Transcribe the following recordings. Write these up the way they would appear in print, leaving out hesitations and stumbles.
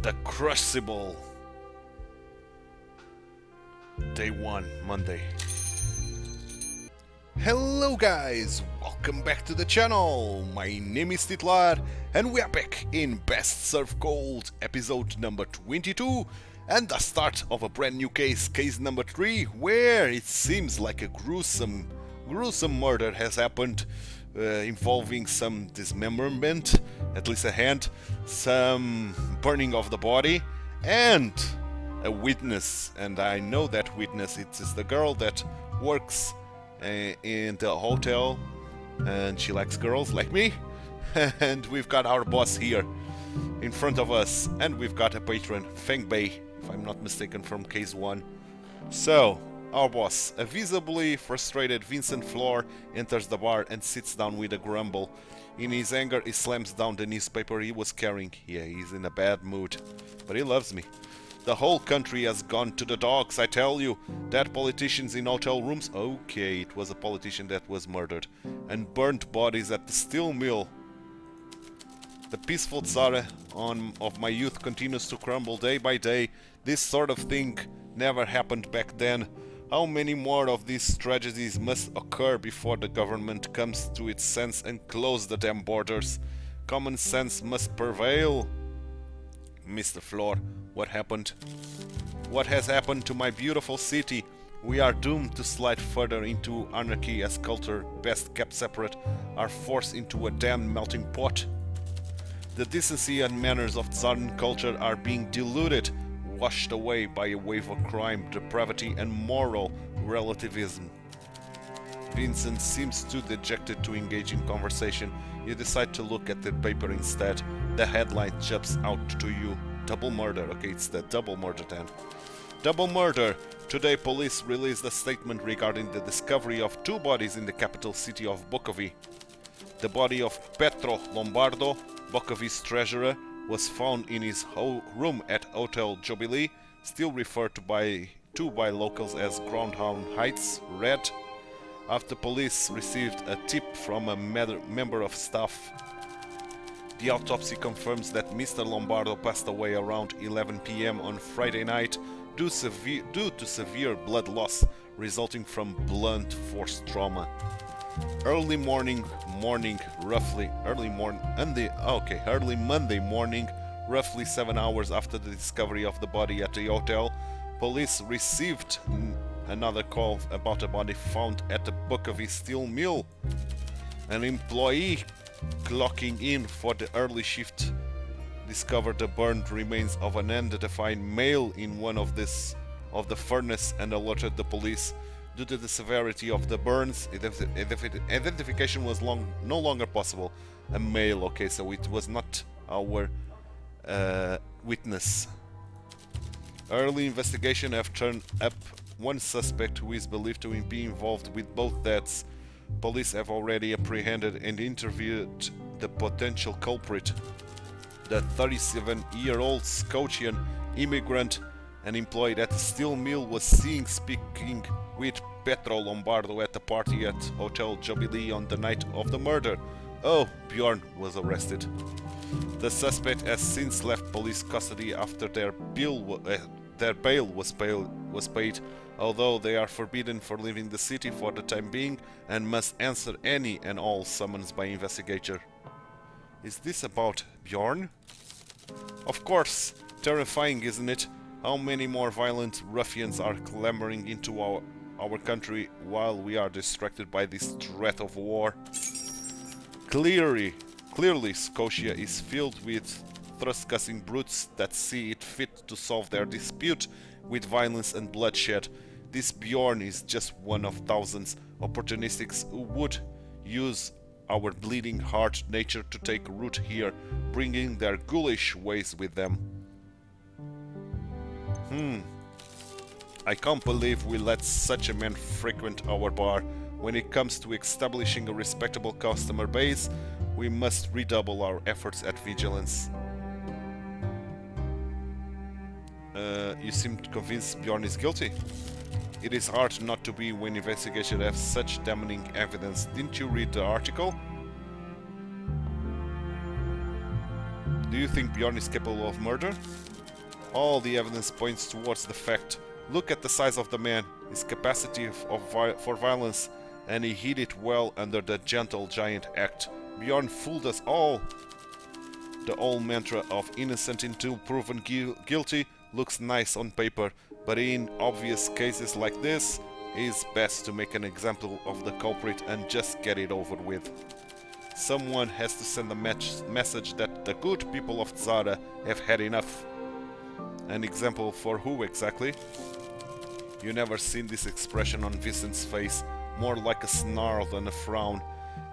The Crucible. Day 1, Monday. Hello guys, welcome back to the channel. My name is TituElite and we are back in Best Served Cold episode number 22 and the start of a brand new case, case number 3, where it seems like a gruesome murder has happened, involving some dismemberment, at least a hand, some burning of the body, and a witness. And I know that witness, it is the girl that works in the hotel, and she likes girls like me. And we've got our boss here in front of us, and we've got a patron, Feng Bei, if I'm not mistaken, from case 1. So our boss, a visibly frustrated Vincent Flor, enters the bar and sits down with a grumble. In his anger, he slams down the newspaper he was carrying. Yeah, he's in a bad mood, but he loves me. The whole country has gone to the dogs, I tell you. Dead politicians in hotel rooms. Okay, it was a politician that was murdered. And burnt bodies at the steel mill. The peaceful Tsar of my youth continues to crumble day by day. This sort of thing never happened back then. How many more of these tragedies must occur before the government comes to its sense and close the damn borders? Common sense must prevail. Mr. Flor, what happened? What has happened to my beautiful city? We are doomed to slide further into anarchy as culture, best kept separate, are forced into a damn melting pot. The decency and manners of Tsaran culture are being diluted, washed away by a wave of crime, depravity and moral relativism. Vincent seems too dejected to engage in conversation. You decide to look at the paper instead. The headline jumps out to you. Double murder. Okay, it's the double murder then. Double murder. Today police released a statement regarding the discovery of 2 bodies in the capital city of Bukovie. The body of Petro Lombardo, Bukovie's treasurer, was found in his room at Hotel Jubilee, still referred to by locals as Groundhound Heights, Red, after police received a tip from a member of staff. The autopsy confirms that Mr. Lombardo passed away around 11 p.m. on Friday night due to severe blood loss resulting from blunt force trauma. Early Monday morning, roughly 7 hours after the discovery of the body at the hotel, police received another call about a body found at the Bukovie steel mill. An employee clocking in for the early shift discovered the burned remains of an unidentified male in one of the furnace and alerted the police. Due to the severity of the burns, identification was no longer possible. A male, okay, so it was not our witness. Early investigation have turned up one suspect who is believed to be involved with both deaths. Police have already apprehended and interviewed the potential culprit. The 37-year-old Scotian immigrant and employed at the steel mill was seen speaking with Petro Lombardo at the party at Hotel Jubilee on the night of the murder. Oh, Bjorn was arrested. The suspect has since left police custody after their bail was paid, although they are forbidden for leaving the city for the time being and must answer any and all summons by investigator. Is this about Bjorn? Of course, terrifying, isn't it? How many more violent ruffians are clambering into our country while we are distracted by this threat of war? Clearly, Scotia is filled with trespassing brutes that see it fit to solve their dispute with violence and bloodshed. This Bjorn is just one of thousands opportunists who would use our bleeding heart nature to take root here, bringing their ghoulish ways with them. I can't believe we let such a man frequent our bar. When it comes to establishing a respectable customer base, we must redouble our efforts at vigilance. You seem convinced Bjorn is guilty? It is hard not to be when investigators have such damning evidence. Didn't you read the article? Do you think Bjorn is capable of murder? All the evidence points towards the fact. Look at the size of the man, his capacity for violence, and he hid it well under the gentle giant act. Bjorn fooled us all. The old mantra of innocent until proven guilty looks nice on paper, but in obvious cases like this, it's best to make an example of the culprit and just get it over with. Someone has to send a message that the good people of Zara have had enough. An example for who exactly? You never seen this expression on Vincent's face, more like a snarl than a frown.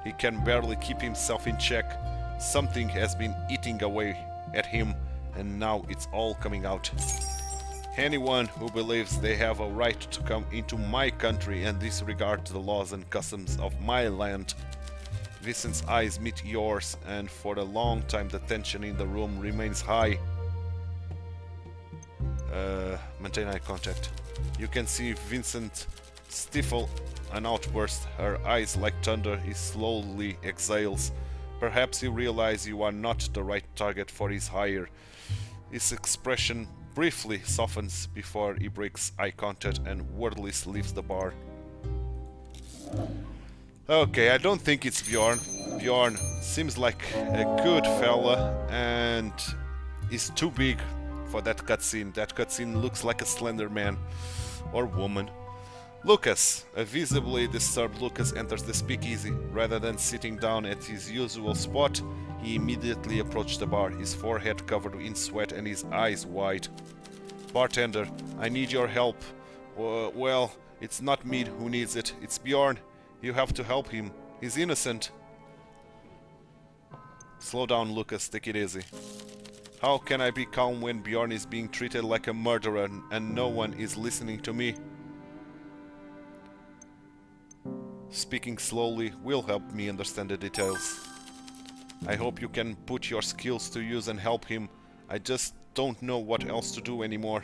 He can barely keep himself in check. Something has been eating away at him, and now it's all coming out. Anyone who believes they have a right to come into my country and disregard the laws and customs of my land. Vincent's eyes meet yours, and for a long time the tension in the room remains high. Maintain eye contact. You can see Vincent stifle an outburst. Her eyes like thunder. He slowly exhales. Perhaps you realize you are not the right target for his hire. His expression briefly softens before he breaks eye contact and wordlessly leaves the bar. Okay, I don't think it's Bjorn. Bjorn seems like a good fella and is too big for that cutscene. That cutscene looks like a slender man or woman. Lucas, a visibly disturbed Lucas, enters the speakeasy. Rather than sitting down at his usual spot, he immediately approached the bar, his forehead covered in sweat and his eyes wide. Bartender, I need your help. Well, it's not me who needs it, it's Bjorn. You have to help him. He's innocent. Slow down, Lucas, take it easy. How can I be calm when Bjorn is being treated like a murderer and no one is listening to me? Speaking slowly will help me understand the details. I hope you can put your skills to use and help him. I just don't know what else to do anymore.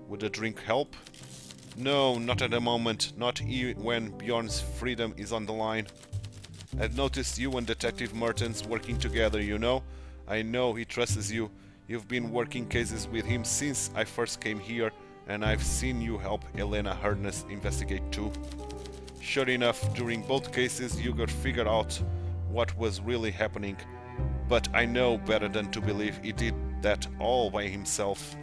Would a drink help? No, not at the moment. Not when Bjorn's freedom is on the line. I've noticed you and Detective Mertens working together, you know? I know he trusts you. You've been working cases with him since I first came here, and I've seen you help Elena Harness investigate too. Sure enough, during both cases you got figured out what was really happening, but I know better than to believe he did that all by himself.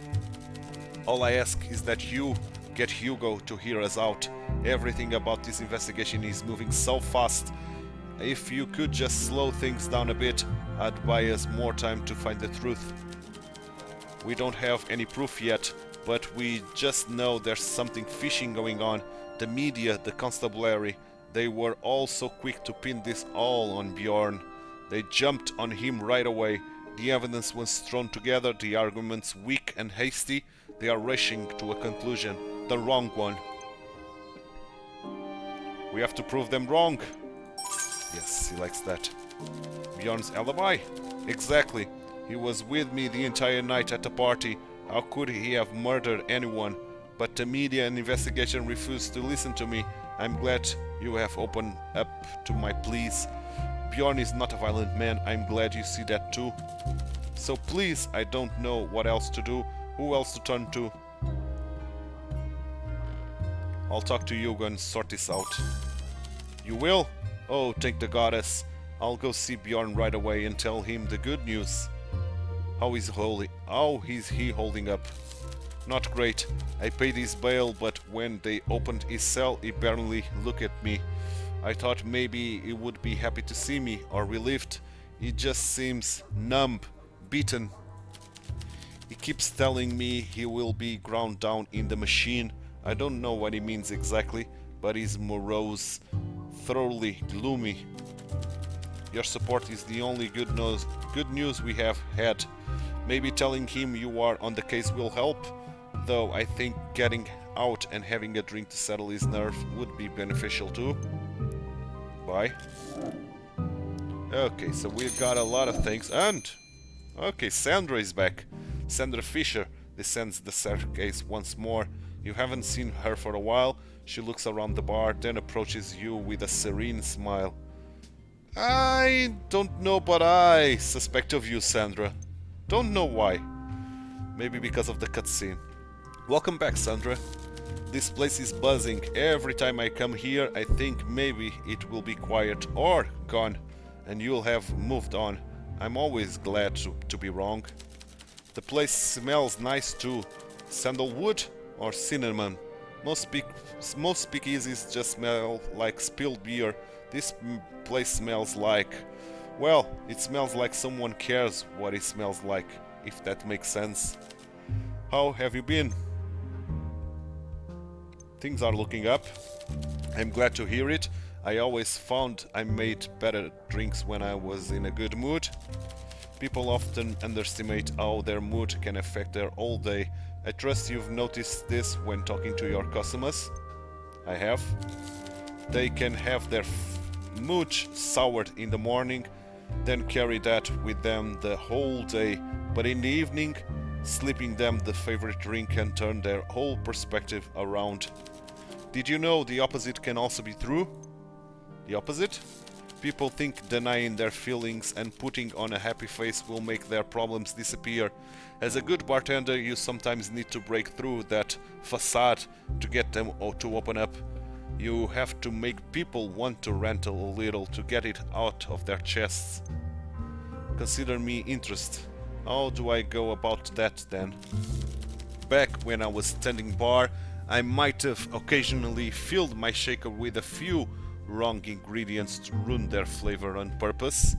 All I ask is that you get Hugo to hear us out. Everything about this investigation is moving so fast. If you could just slow things down a bit, I'd buy us more time to find the truth. We don't have any proof yet, but we just know there's something fishy going on. The media, the constabulary, they were all so quick to pin this all on Bjorn. They jumped on him right away. The evidence was thrown together, the arguments weak and hasty. They are rushing to a conclusion, the wrong one. We have to prove them wrong. Yes, he likes that. Bjorn's alibi? Exactly. He was with me the entire night at the party. How could he have murdered anyone? But the media and investigation refused to listen to me. I'm glad you have opened up to my pleas. Bjorn is not a violent man. I'm glad you see that too. So please, I don't know what else to do. Who else to turn to? I'll talk to Hugo and sort this out. You will? Oh, thank the goddess. I'll go see Bjorn right away and tell him the good news. How is he holding up? Not great. I paid his bail, but when they opened his cell, he barely looked at me. I thought maybe he would be happy to see me, or relieved. He just seems numb, beaten. He keeps telling me he will be ground down in the machine. I don't know what he means exactly, but he's morose, thoroughly gloomy. Your support is the only good news we have had. Maybe telling him you are on the case will help, though I think getting out and having a drink to settle his nerve would be beneficial too. Bye. Okay, so we've got a lot of things, and... okay, Sandra is back. Sandra Fisher descends the staircase once more. You haven't seen her for a while. She looks around the bar, then approaches you with a serene smile. I don't know, but I suspect of you, Sandra. Don't know why. Maybe because of the cutscene. Welcome back, Sandra. This place is buzzing. Every time I come here, I think maybe it will be quiet or gone, and you'll have moved on. I'm always glad to be wrong. The place smells nice too. Sandalwood or cinnamon? Most speakeasies just smell like spilled beer. This place smells like... well, it smells like someone cares what it smells like, if that makes sense. How have you been? Things are looking up. I'm glad to hear it. I always found I made better drinks when I was in a good mood. People often underestimate how their mood can affect their whole day. I trust you've noticed this when talking to your customers. I have. They can have their mood soured in the morning, then carry that with them the whole day, but in the evening, slipping them the favorite drink can turn their whole perspective around. Did you know the opposite can also be true? The opposite? People think denying their feelings and putting on a happy face will make their problems disappear. As a good bartender, you sometimes need to break through that facade to get them to open up. You have to make people want to rant a little to get it out of their chests. Consider me interest. How do I go about that then? Back when I was tending bar, I might have occasionally filled my shaker with a few wrong ingredients to ruin their flavor on purpose.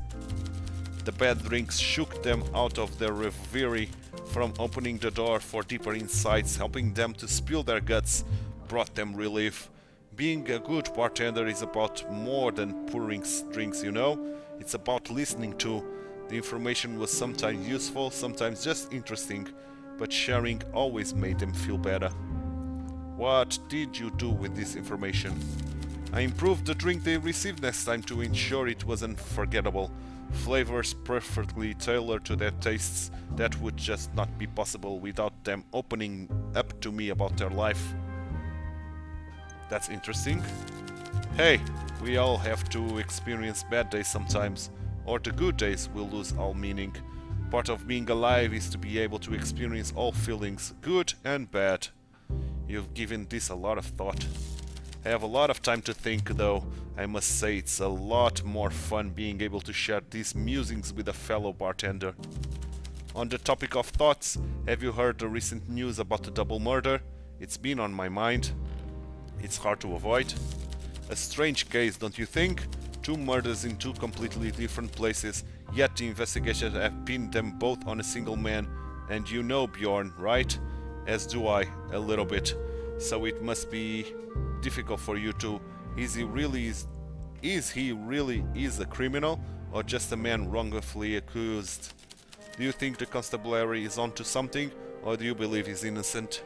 The bad drinks shook them out of their reverie, from opening the door for deeper insights, helping them to spill their guts, brought them relief. Being a good bartender is about more than pouring drinks, you know? It's about listening to. The information was sometimes useful, sometimes just interesting, but sharing always made them feel better. What did you do with this information? I improved the drink they received next time to ensure it was unforgettable. Flavors perfectly tailored to their tastes that would just not be possible without them opening up to me about their life. That's interesting. Hey, we all have to experience bad days sometimes, or the good days will lose all meaning. Part of being alive is to be able to experience all feelings, good and bad. You've given this a lot of thought. I have a lot of time to think, though. I must say it's a lot more fun being able to share these musings with a fellow bartender. On the topic of thoughts, have you heard the recent news about the double murder? It's been on my mind. It's hard to avoid. A strange case, don't you think? Two murders in two completely different places, yet the investigators have pinned them both on a single man. And you know Bjorn, right? As do I, a little bit. So it must be difficult for you too. Is he really a criminal, or just a man wrongfully accused? Do you think the constabulary is onto something, or do you believe he's innocent?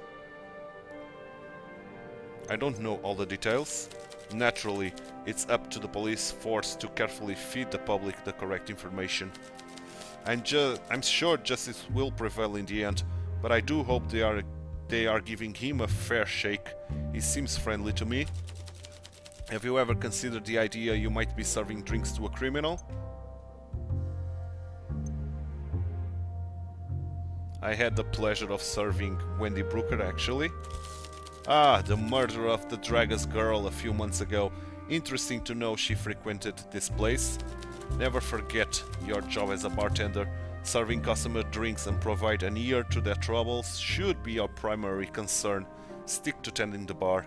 I don't know all the details. Naturally, it's up to the police force to carefully feed the public the correct information. I'm sure justice will prevail in the end, but I do hope they are giving him a fair shake. He seems friendly to me. Have you ever considered the idea you might be serving drinks to a criminal? I had the pleasure of serving Wendy Brooker, actually. Ah, the murder of the Dragas girl a few months ago. Interesting to know she frequented this place. Never forget your job as a bartender. Serving customer drinks and provide an ear to their troubles should be your primary concern. Stick to tending the bar.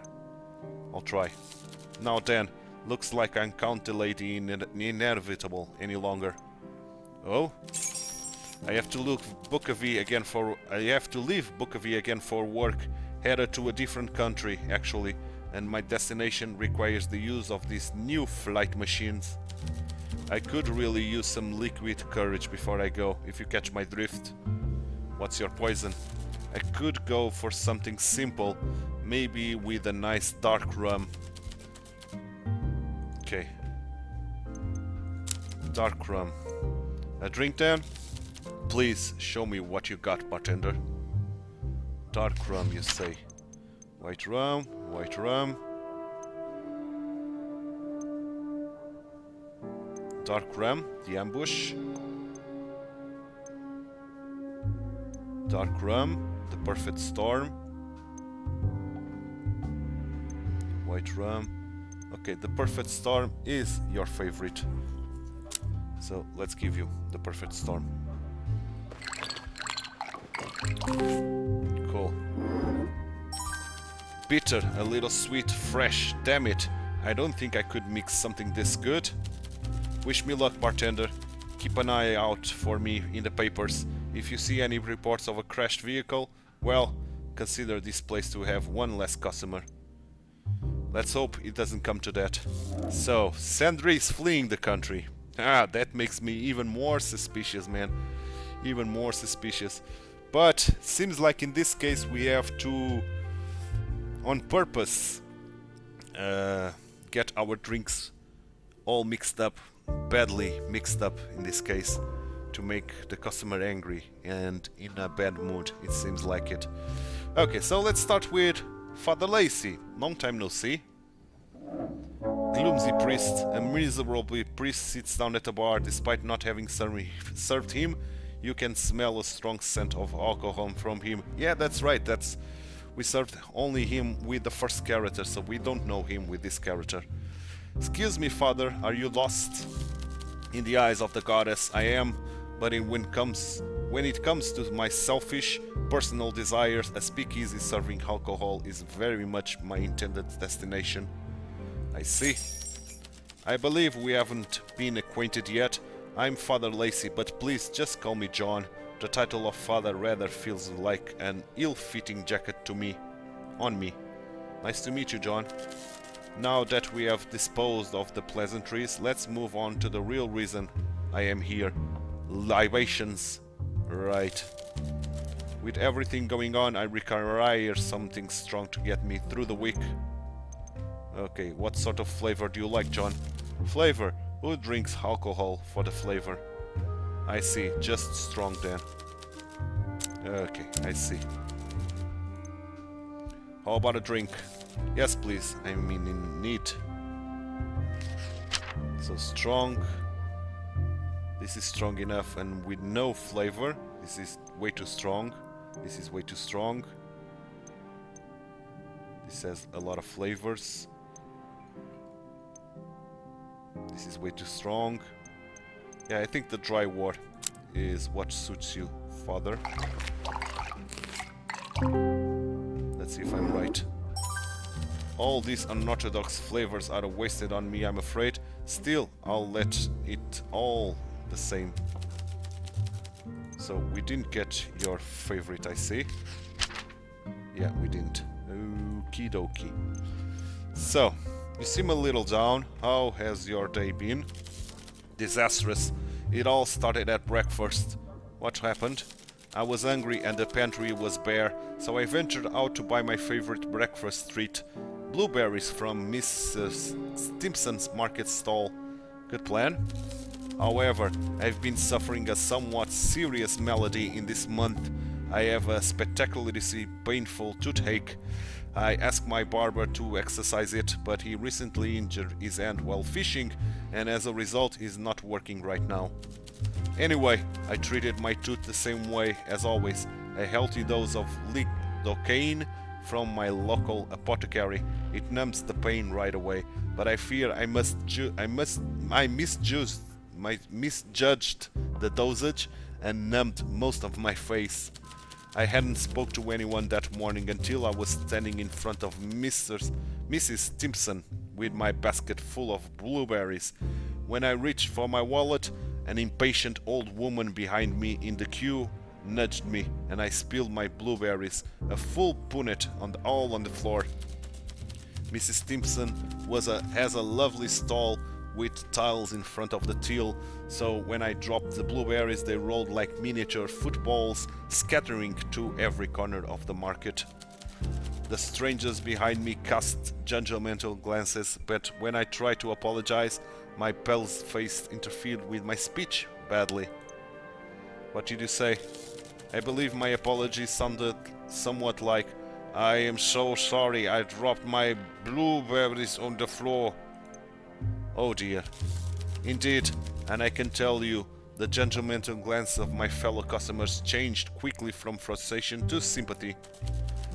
I'll try. Now then, looks like I can't delay the inevitable any longer. Oh? I have to leave Bukovie again for work. Headed to a different country, actually, and my destination requires the use of these new flight machines. I could really use some liquid courage before I go, if you catch my drift. What's your poison? I could go for something simple, maybe with a nice dark rum. Okay. Dark rum. A drink then? Please, show me what you got, bartender. Dark rum, you say. White rum, white rum. Dark rum, the ambush. Dark rum, the perfect storm. White rum. Okay, the perfect storm is your favorite. So let's give you the perfect storm. Cool. Bitter, a little sweet, fresh. Damn it. I don't think I could mix something this good. Wish me luck, bartender. Keep an eye out for me in the papers. If you see any reports of a crashed vehicle, well, consider this place to have one less customer. Let's hope it doesn't come to that. So, Sandri is fleeing the country. Ah, that makes me even more suspicious, man. Even more suspicious. But, seems like in this case we have to, on purpose, get our drinks all mixed up, badly mixed up in this case, to make the customer angry and in a bad mood, it seems like it. Okay, so let's start with Father Lacey. Long time no see. Clumsy priest, a miserable priest, sits down at a bar despite not having served him. You can smell a strong scent of alcohol from him. Yeah, that's right, we served only him with the first character, so we don't know him with this character. Excuse me, father, are you lost? In the eyes of the goddess, I am, but when it comes to my selfish, personal desires, a speakeasy serving alcohol is very much my intended destination. I see. I believe we haven't been acquainted yet. I'm Father Lacey, but please just call me John. The title of father rather feels like an ill-fitting jacket to me. On me. Nice to meet you, John. Now that we have disposed of the pleasantries, let's move on to the real reason I am here. Libations. Right. With everything going on, I require something strong to get me through the week. Okay, what sort of flavor do you like, John? Flavor? Who drinks alcohol for the flavor? I see, just strong then. Okay, I see. How about a drink? Yes, please. I mean, in need. So strong. This is strong enough, and with no flavor. This is way too strong. This is way too strong. This has a lot of flavors. This is way too strong. Yeah, I think the dry wort is what suits you, father. Let's see if I'm right. All these unorthodox flavors are wasted on me, I'm afraid. Still, I'll let it all the same. So, we didn't get your favorite, I see. Yeah, we didn't. Okie dokie. So, you seem a little down. How has your day been? Disastrous. It all started at breakfast. What happened? I was hungry and the pantry was bare, so I ventured out to buy my favorite breakfast treat. Blueberries from Mrs. Stimpson's market stall. Good plan? However, I've been suffering a somewhat serious malady in this month. I have a spectacularly painful toothache. I asked my barber to exercise it, but he recently injured his hand while fishing, and as a result is not working right now. Anyway, I treated my tooth the same way as always, a healthy dose of lidocaine from my local apothecary. It numbs the pain right away, but I fear I misjudged the dosage and numbed most of my face. I hadn't spoke to anyone that morning until I was standing in front of Mrs. Stimpson with my basket full of blueberries. When I reached for my wallet, an impatient old woman behind me in the queue nudged me, and I spilled my blueberries, a full punnet all on the floor. Mrs. Stimpson has a lovely stall with tiles in front of the till, so when I dropped the blueberries they rolled like miniature footballs, scattering to every corner of the market. The strangers behind me cast judgmental glances, but when I tried to apologize, my pale face interfered with my speech badly. What did you say? I believe my apology sounded somewhat like, I am so sorry, I dropped my blueberries on the floor. Oh dear. Indeed, and I can tell you, The judgmental glance of my fellow customers changed quickly from frustration to sympathy.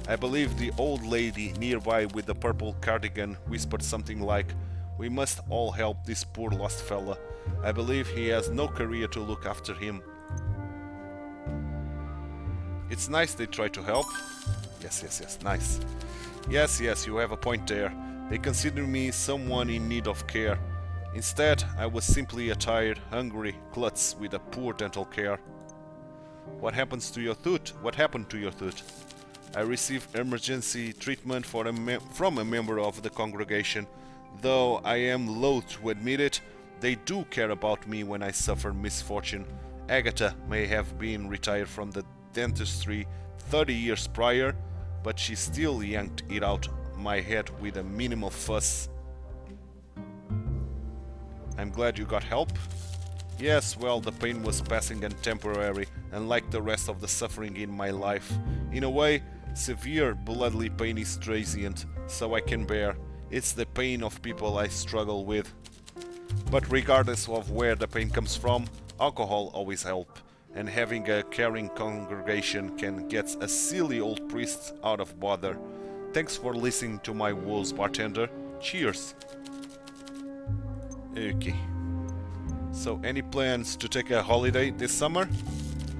I believe the old lady nearby with the purple cardigan whispered something like, "We must all help this poor lost fella. I believe he has no career to look after him." It's nice they try to help. Yes, nice. Yes, you have a point there. They consider me someone in need of care. Instead, I was simply a tired, hungry klutz with a poor dental care. What happened to your tooth? I received emergency treatment from a member of the congregation. Though I am loath to admit it, they do care about me when I suffer misfortune. Agatha may have been retired from the dentistry 30 years prior, but she still yanked it out my head with a minimal fuss. I'm glad you got help. Yes, well, the pain was passing and temporary, unlike the rest of the suffering in my life. In a way, severe bloodly pain is transient, so I can bear. It's the pain of people I struggle with. But regardless of where the pain comes from, alcohol always helps, and having a caring congregation can get a silly old priest out of bother. Thanks for listening to my woes, bartender. Cheers! Okay. So, any plans to take a holiday this summer?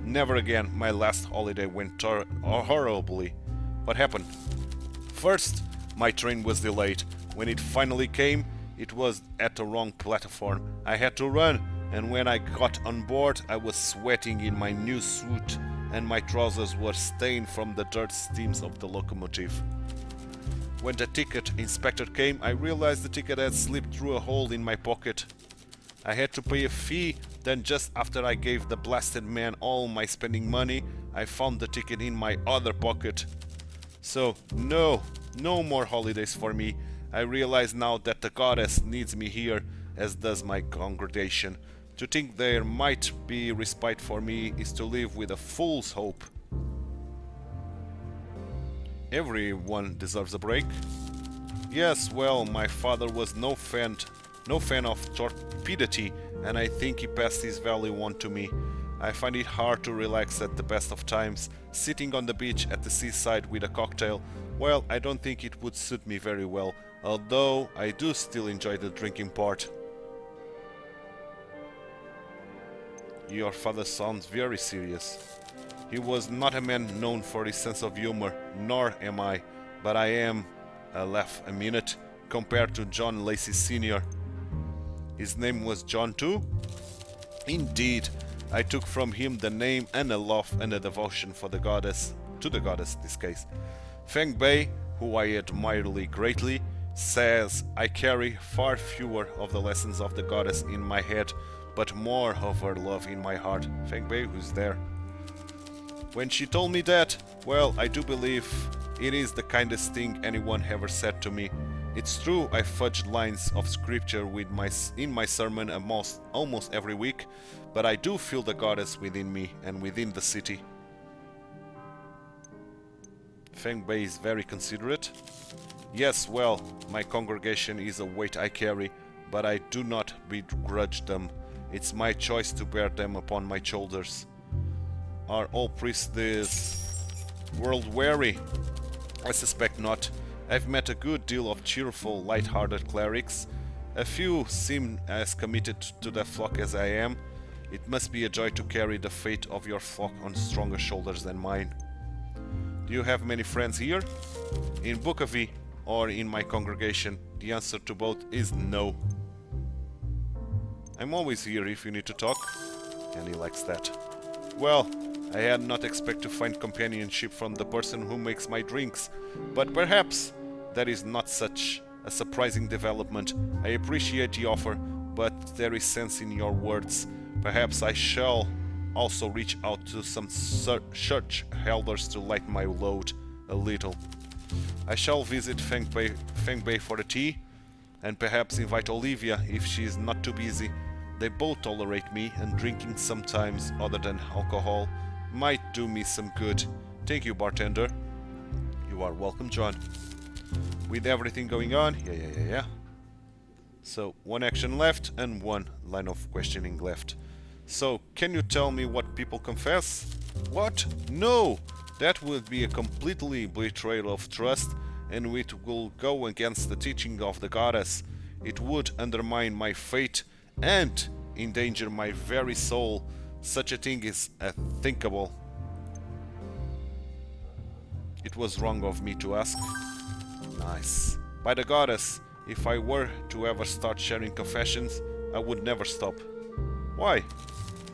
Never again. My last holiday went horribly. What happened? First, my train was delayed. When it finally came, it was at the wrong platform. I had to run, and when I got on board, I was sweating in my new suit, and my trousers were stained from the dirt steams of the locomotive. When the ticket inspector came, I realized the ticket had slipped through a hole in my pocket. I had to pay a fee. Then just after I gave the blasted man all my spending money, I found the ticket in my other pocket. So, no more holidays for me. I realize now that the goddess needs me here, as does my congregation. To think there might be respite for me is to live with a fool's hope. Everyone deserves a break. Yes, well, my father was no fan of torpidity, and I think he passed his value on to me. I find it hard to relax at the best of times. Sitting on the beach at the seaside with a cocktail, well, I don't think it would suit me very well, although I do still enjoy the drinking part. Your father sounds very serious. He was not a man known for his sense of humor, nor am I, but I am a laugh a minute compared to John Lacey Sr. His name was John too? Indeed, I took from him the name and a love and a devotion for the goddess, to the goddess this case. Feng Bei, who I admire greatly, says I carry far fewer of the lessons of the goddess in my head, but more of her love in my heart. Feng Bei, who's there? When she told me that, well, I do believe it is the kindest thing anyone ever said to me. It's true I fudged lines of scripture in my sermon almost every week, but I do feel the goddess within me and within the city. Feng Bei is very considerate. Yes, well, my congregation is a weight I carry, but I do not begrudge them. It's my choice to bear them upon my shoulders. Are all priests this world weary? I suspect not. I've met a good deal of cheerful, light-hearted clerics. A few seem as committed to their flock as I am. It must be a joy to carry the fate of your flock on stronger shoulders than mine. Do you have many friends here? In Bukovie or in my congregation? The answer to both is no. I'm always here if you need to talk. And he likes that. Well, I had not expected to find companionship from the person who makes my drinks, but perhaps that is not such a surprising development. I appreciate the offer, but there is sense in your words. Perhaps I shall also reach out to some church elders to lighten my load a little. I shall visit Feng Bei for a tea, and perhaps invite Olivia if she is not too busy. They both tolerate me, and drinking sometimes, other than alcohol, might do me some good. Thank you, bartender. You are welcome, John. With everything going on, yeah. So, one action left and one line of questioning left. So, can you tell me what people confess? What? No! That would be a completely betrayal of trust, and it will go against the teaching of the goddess. It would undermine my faith and endanger my very soul. Such a thing is unthinkable. It was wrong of me to ask. Nice. By the goddess, if I were to ever start sharing confessions, I would never stop. Why?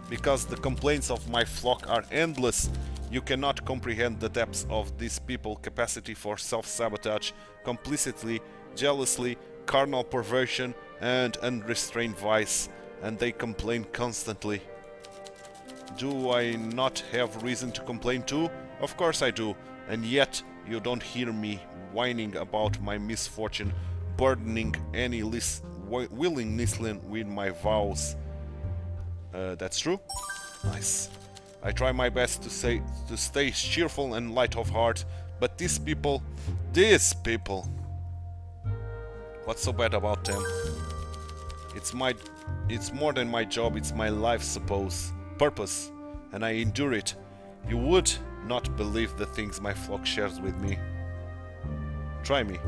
Because the complaints of my flock are endless. You cannot comprehend the depths of these people's capacity for self-sabotage, complicity, jealousy, carnal perversion, and unrestrained vice, and they complain constantly. Do I not have reason to complain too? Of course I do, and yet you don't hear me whining about my misfortune, burdening any willing Nislan with my vows. That's true? Nice. I try my best to stay cheerful and light of heart, but these people, what's so bad about them? It's more than my job, it's my life's purpose, and I endure it. You would not believe the things my flock shares with me. Try me.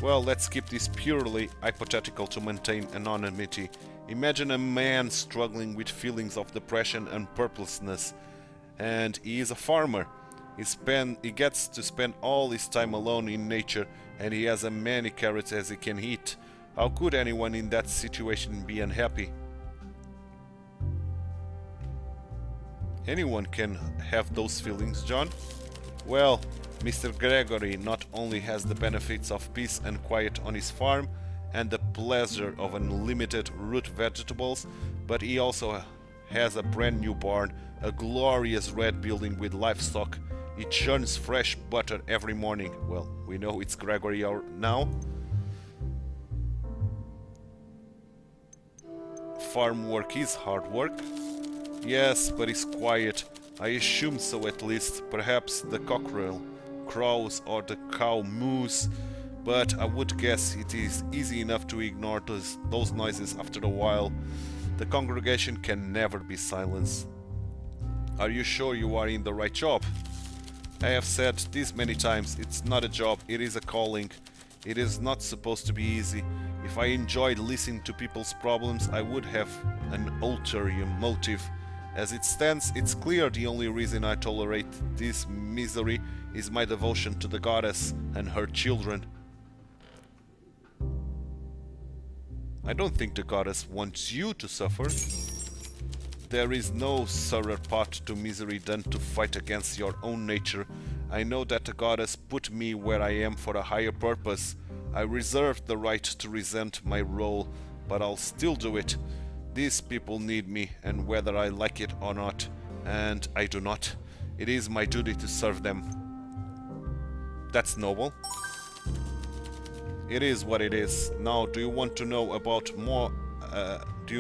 Well, let's keep this purely hypothetical to maintain anonymity. Imagine a man struggling with feelings of depression and purposelessness, and he is a farmer. He gets to spend all his time alone in nature, and he has as many carrots as he can eat. How could anyone in that situation be unhappy? Anyone can have those feelings, John. Well, Mr. Gregory not only has the benefits of peace and quiet on his farm and the pleasure of unlimited root vegetables, but he also has a brand new barn, a glorious red building with livestock. It churns fresh butter every morning. Well, we know it's Gregory now. Farm work is hard work. Yes, but it's quiet. I assume so, at least. Perhaps the cockerel crows or the cow moos, but I would guess it is easy enough to ignore those noises after a while. The congregation can never be silenced. Are you sure you are in the right job? I have said this many times, it's not a job, it is a calling. It is not supposed to be easy. If I enjoyed listening to people's problems, I would have an ulterior motive. As it stands, it's clear the only reason I tolerate this misery is my devotion to the goddess and her children. I don't think the goddess wants you to suffer. There is no surer path to misery than to fight against your own nature. I know that the goddess put me where I am for a higher purpose. I reserved the right to resent my role, but I'll still do it. These people need me, and whether I like it or not, and I do not, it is my duty to serve them. That's noble. It is what it is. Now, do you want to know about more? Do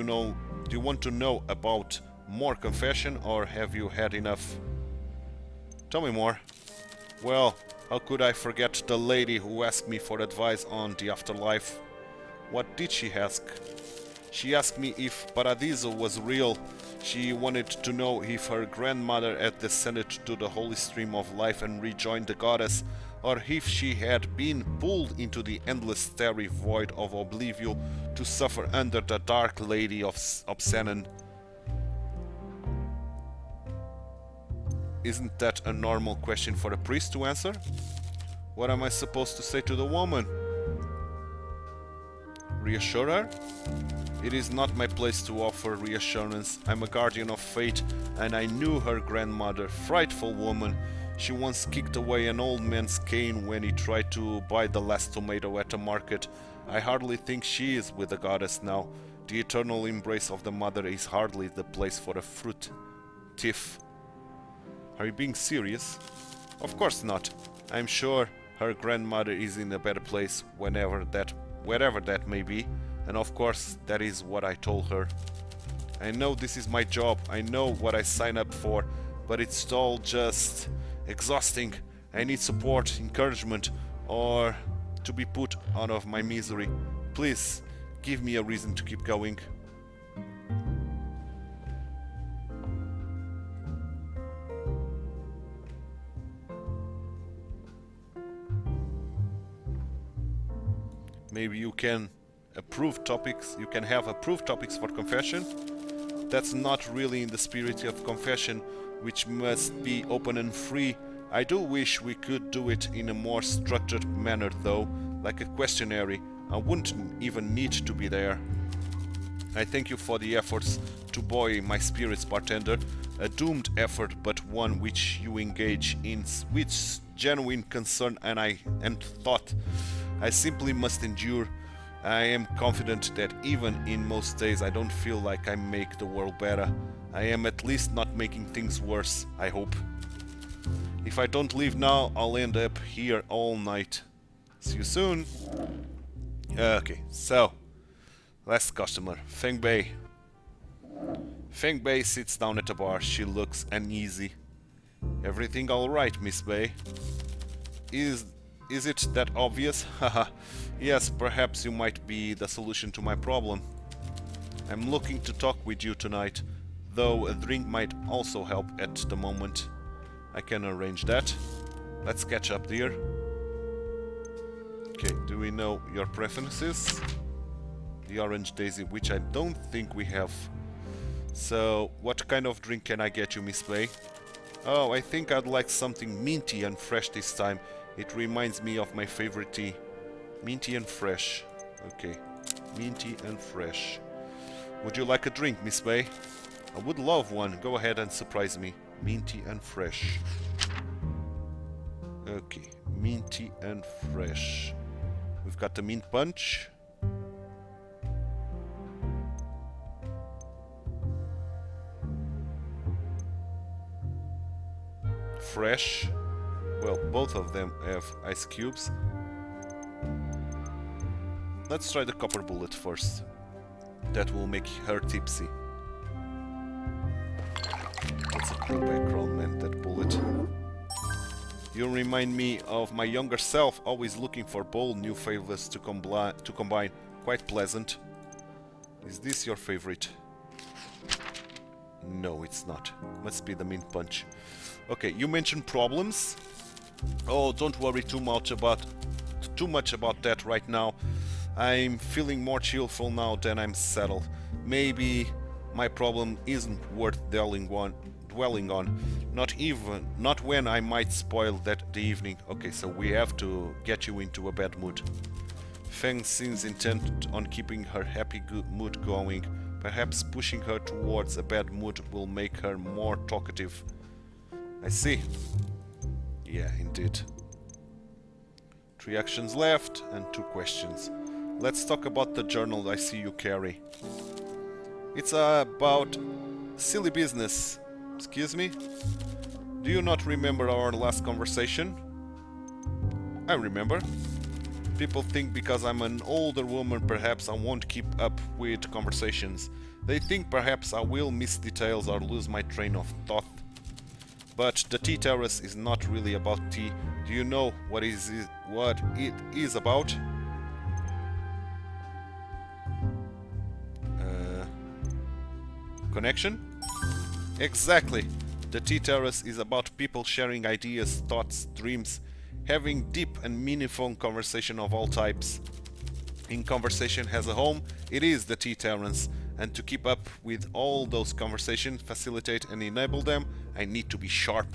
you want to know about more confession, or have you had enough? Tell me more. Well, how could I forget the lady who asked me for advice on the afterlife? What did she ask? She asked me if Paradiso was real. She wanted to know if her grandmother had descended to the holy stream of life and rejoined the goddess, or if she had been pulled into the endless starry void of oblivion to suffer under the dark lady of Obscenon. Isn't that a normal question for a priest to answer? What am I supposed to say to the woman? Reassure her? It is not my place to offer reassurance. I'm a guardian of fate, and I knew her grandmother, frightful woman. She once kicked away an old man's cane when he tried to buy the last tomato at the market. I hardly think she is with the goddess now. The eternal embrace of the mother is hardly the place for a fruit thief. Are you being serious? Of course not. I'm sure her grandmother is in a better place wherever that may be, and of course that is what I told her. I know this is my job, I know what I signed up for, but it's all just exhausting. I need support, encouragement, or to be put out of my misery. Please, give me a reason to keep going. Maybe you can approve topics, you can have approved topics for confession. That's not really in the spirit of confession, which must be open and free. I do wish we could do it in a more structured manner though, like a questionnaire. I wouldn't even need to be there. I thank you for the efforts to buoy my spirits, Bartender. A doomed effort, but one which you engage in with genuine concern and thought. I simply must endure. I am confident that even in most days I don't feel like I make the world better. I am at least not making things worse, I hope. If I don't leave now, I'll end up here all night. See you soon. Okay, so last customer, Feng Bei. Feng Bei sits down at a bar. She looks uneasy. Everything all right, Miss Bei? Is it that obvious? Haha. Yes, perhaps you might be the solution to my problem. I'm looking to talk with you tonight, though a drink might also help at the moment. I can arrange that. Let's catch up, dear. Okay, do we know your preferences? The orange daisy, which I don't think we have. So, what kind of drink can I get you, Miss Bei? Oh, I think I'd like something minty and fresh this time. It reminds me of my favorite tea. Minty and fresh. Okay, minty and fresh. Would you like a drink, Miss Bei? I would love one. Go ahead and surprise me. Minty and fresh. Okay, minty and fresh. We've got the mint punch. Fresh. Well, both of them have ice cubes. Let's try the copper bullet first. That will make her tipsy. That's a throwback roll, man, that bullet. You remind me of my younger self, always looking for bold new flavors to combine. Quite pleasant. Is this your favorite? No, it's not. Must be the mint punch. Okay, you mentioned problems. Oh, don't worry too much about that right now. I'm feeling more cheerful now than I'm settled. Maybe my problem isn't worth dwelling on. Not when I might spoil the evening. Okay, so we have to get you into a bad mood. Feng seems intent on keeping her happy good mood going. Perhaps pushing her towards a bad mood will make her more talkative. I see. Yeah, indeed. 3 actions left and 2 questions. Let's talk about the journal I see you carry. It's about silly business. Excuse me? Do you not remember our last conversation? I remember. People think because I'm an older woman perhaps I won't keep up with conversations. They think perhaps I will miss details or lose my train of thought. But the tea terrace is not really about tea. Do you know what it is about? Connection? Exactly. The tea terrace is about people sharing ideas, thoughts, dreams, having deep and meaningful conversation of all types. In conversation as a home, it is the tea terrace. And to keep up with all those conversations, facilitate and enable them, I need to be sharp.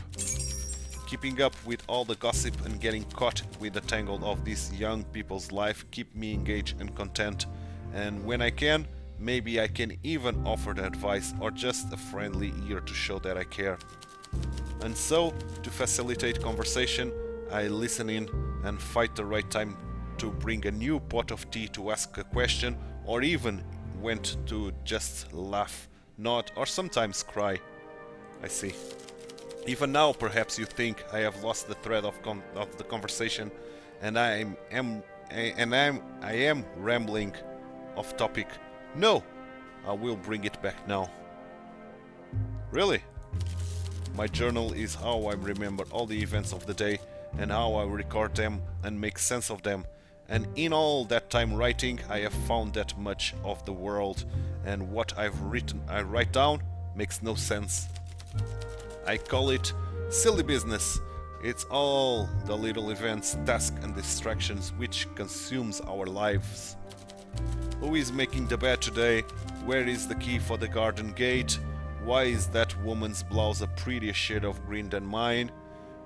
Keeping up with all the gossip and getting caught with the tangle of this young people's life keep me engaged and content. And when I can, maybe I can even offer the advice or just a friendly ear to show that I care. And so, to facilitate conversation, I listen in and find the right time to bring a new pot of tea to ask a question, or even went to just laugh, nod, or sometimes cry. I see. Even now, perhaps you think I have lost the thread of the conversation, and I am rambling off topic. No, I will bring it back now. Really? My journal is how I remember all the events of the day and how I record them and make sense of them. And in all that time writing, I have found that much of the world and what I write down makes no sense. I call it silly business, It's all the little events, tasks and distractions which consumes our lives. Who is making the bed today? Where is the key for the garden gate? Why is that woman's blouse a prettier shade of green than mine?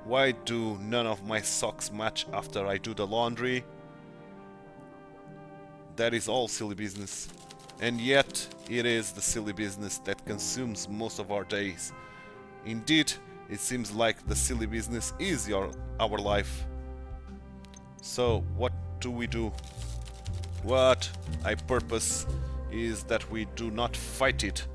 Why do none of my socks match after I do the laundry? That is all silly business. And yet, it is the silly business that consumes most of our days. Indeed, it seems like the silly business is our life. So, what do we do? What I purpose is that we do not fight it.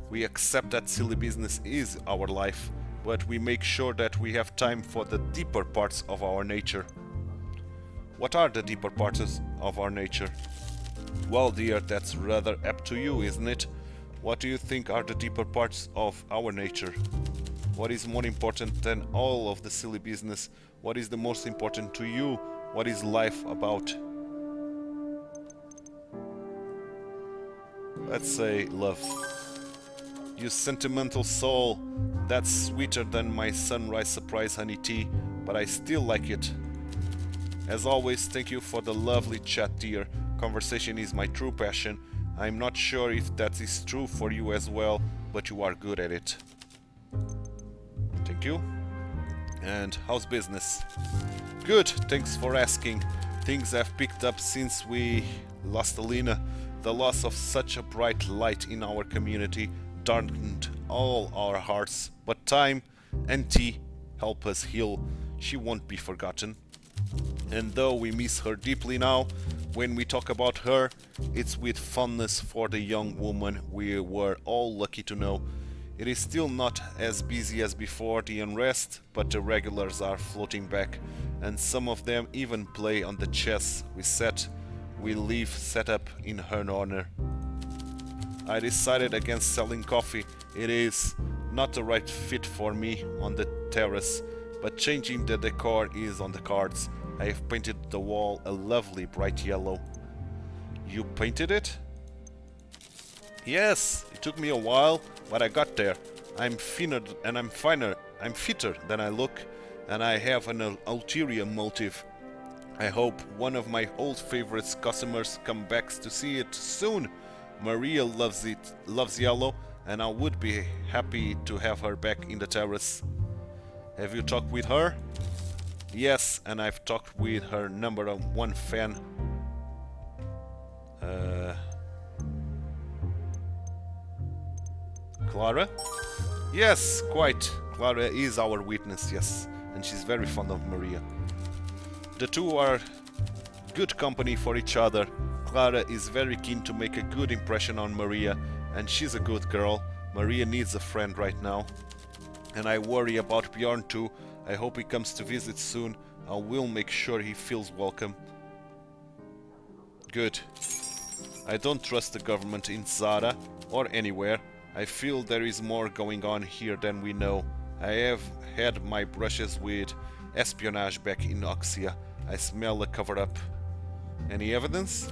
We accept that silly business is our life, but we make sure that we have time for the deeper parts of our nature. What are the deeper parts of our nature? Well, dear, that's rather up to you, isn't it? What do you think are the deeper parts of our nature? What is more important than all of the silly business? What is the most important to you? What is life about? Let's say love. You sentimental soul, that's sweeter than my sunrise surprise honey tea, but I still like it. As always, thank you for the lovely chat, dear. Conversation is my true passion. I'm not sure if that is true for you as well, but you are good at it. Thank you. And how's business? Good, thanks for asking. Things have picked up since we lost Alina. The loss of such a bright light in our community darkened all our hearts, but time and tea help us heal. She won't be forgotten. And though we miss her deeply now, when we talk about her, it's with fondness for the young woman we were all lucky to know. It is still not as busy as before the unrest, but the regulars are floating back, and some of them even play on the chess we leave set up in her honor. I decided against selling coffee. It is not the right fit for me on the terrace, but changing the decor is on the cards. I have painted the wall a lovely bright yellow. You painted it? Yes, it took me a while, but I got there. I'm fitter than I look, and I have an ulterior motive. I hope one of my old favorites customers come back to see it soon. Maria loves yellow, and I would be happy to have her back in the terrace. Have you talked with her? Yes, and I've talked with her #1 fan. Clara? Yes, quite. Clara is our witness, yes, and she's very fond of Maria. The two are good company for each other. Clara is very keen to make a good impression on Maria, and she's a good girl. Maria needs a friend right now. And I worry about Bjorn too. I hope he comes to visit soon. I will make sure he feels welcome. Good. I don't trust the government in Zara or anywhere. I feel there is more going on here than we know. I have had my brushes with espionage back in Oxia. I smell a cover-up. Any evidence?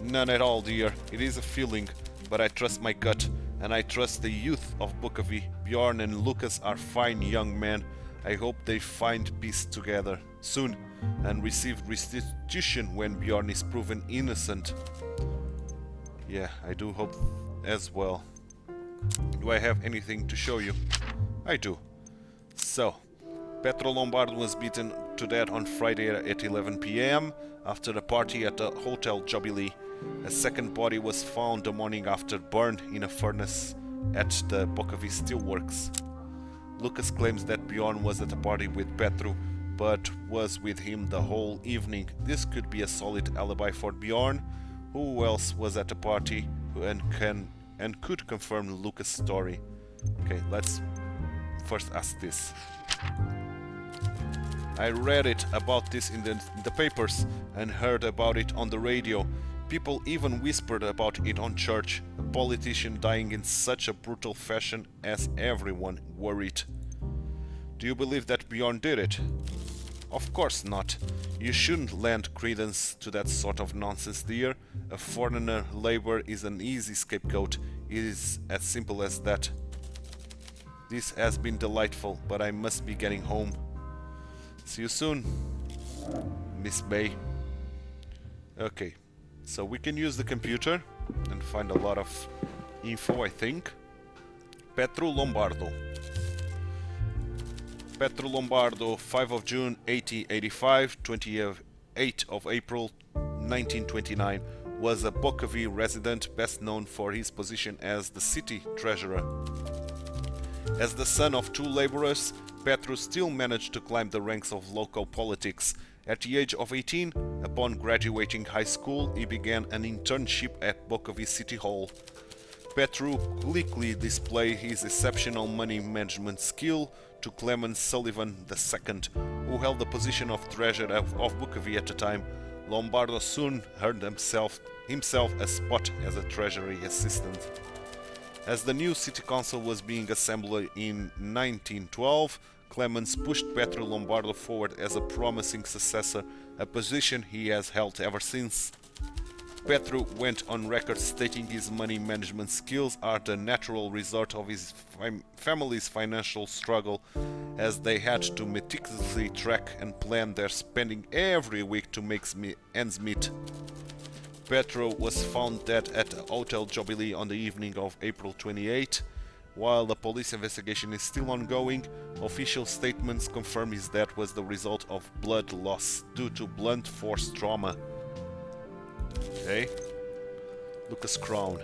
None at all, dear. It is a feeling, but I trust my gut, and I trust the youth of Bukovie. Bjorn and Lucas are fine young men. I hope they find peace together soon and receive restitution when Bjorn is proven innocent. Yeah, I do hope as well. Do I have anything to show you? I do. So, Petro Lombardo was beaten to death on Friday at 11 p.m. after a party at the Hotel Jubilee. A second body was found the morning after, burned in a furnace at the Bukovie Steelworks. Lucas claims that Bjorn was at the party with Petro, but was with him the whole evening. This could be a solid alibi for Bjorn. Who else was at the party and could confirm Lucas' story? Okay, let's first ask this. I read it about this in the papers and heard about it on the radio. People even whispered about it on church. A politician dying in such a brutal fashion as everyone worried. Do you believe that Bjorn did it? Of course not. You shouldn't lend credence to that sort of nonsense, dear. A foreigner labor is an easy scapegoat. It is as simple as that. This has been delightful, but I must be getting home. See you soon, Miss Bay. Okay, so we can use the computer and find a lot of info, I think. Petru Lombardo. Petru Lombardo, 5 of June 1885, 28 of April 1929, was a Bukovie resident best known for his position as the city treasurer. As the son of two laborers, Petru still managed to climb the ranks of local politics. At the age of 18, upon graduating high school, he began an internship at Bukovie City Hall. Petru quickly displayed his exceptional money management skill to Clement Sullivan II, who held the position of treasurer of Bukovie at the time. Lombardo soon earned himself a spot as a treasury assistant. As the new city council was being assembled in 1912, Clemens pushed Petru Lombardo forward as a promising successor, a position he has held ever since. Petru went on record stating his money management skills are the natural result of his family's financial struggle, as they had to meticulously track and plan their spending every week to make ends meet. Petru was found dead at a Hotel Jubilee on the evening of April 28. While the police investigation is still ongoing, official statements confirm his death was the result of blood loss due to blunt force trauma. Okay. Lucas Crown.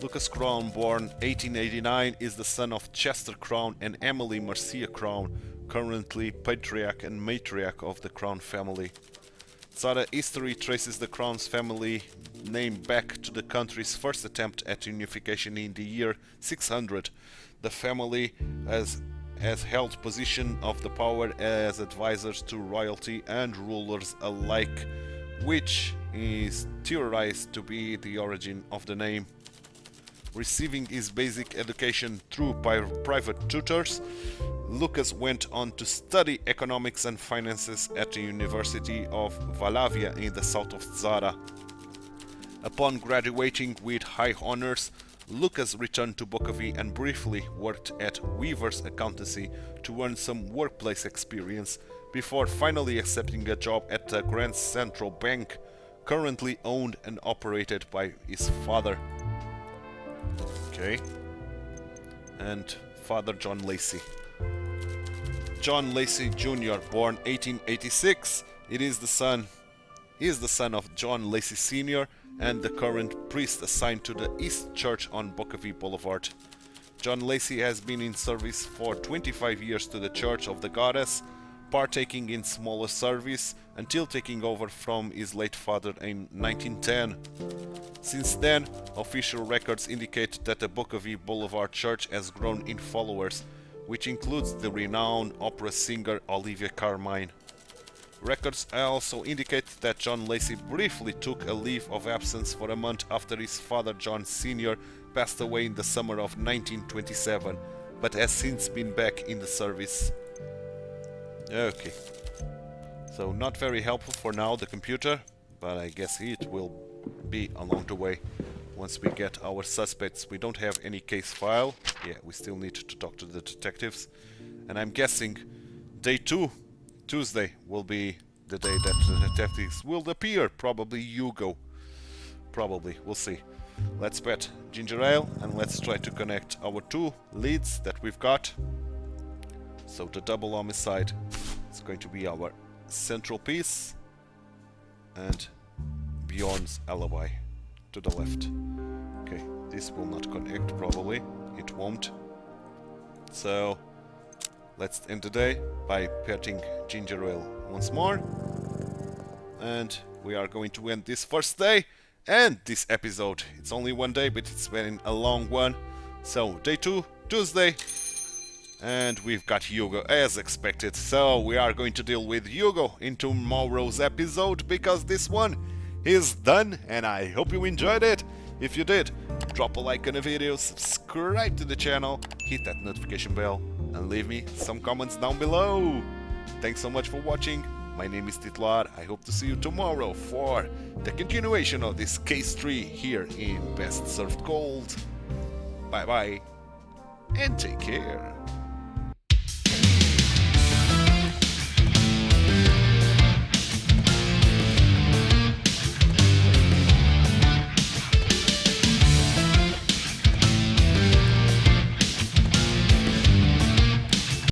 Lucas Crown, born 1889, is the son of Chester Crown and Emily Marcia Crown, currently patriarch and matriarch of the Crown family. Zara history traces the Crown's family name back to the country's first attempt at unification in the year 600. The family has held position of the power as advisors to royalty and rulers alike, which is theorized to be the origin of the name. Receiving his basic education through private tutors, Lucas went on to study economics and finances at the University of Valavia in the south of Zara. Upon graduating with high honors, Lucas returned to Bukovie and briefly worked at Weaver's Accountancy to earn some workplace experience before finally accepting a job at the Grand Central Bank, currently owned and operated by his father. Okay. And Father John Lacey. John Lacey Jr., born 1886, he is the son of John Lacey Sr. and the current priest assigned to the East Church on Bukovie Boulevard. John Lacey has been in service for 25 years to the Church of the Goddess, partaking in smaller service until taking over from his late father in 1910. Since then, official records indicate that the Bukovie Boulevard Church has grown in followers, which includes the renowned opera singer Olivia Carmine. Records also indicate that John Lacey briefly took a leave of absence for a month after his father John Sr. passed away in the summer of 1927, but has since been back in the service. Okay, so not very helpful for now, the computer, but I guess it will be along the way. Once we get our suspects, we don't have any case file. Yeah, we still need to talk to the detectives. And I'm guessing day 2, Tuesday, will be the day that the detectives will appear. Probably Hugo. Probably, we'll see. Let's bet ginger ale and let's try to connect our 2 leads that we've got. So the double homicide is going to be our central piece, and Bjorn's alibi to the left. Okay, this will not connect probably, it won't. So let's end the day by petting ginger ale once more, and we are going to end this first day and this episode. It's only one day, but it's been a long one. So day 2, Tuesday, and we've got Hugo as expected. So we are going to deal with Hugo in tomorrow's episode, because this one is done, and I hope you enjoyed it. If you did, drop a like on the video, subscribe to the channel, hit that notification bell, and leave me some comments down below. Thanks so much for watching. My name is TituElite. I hope to see you tomorrow for the continuation of this case 3 here in Best Served Cold. Bye bye, and take care.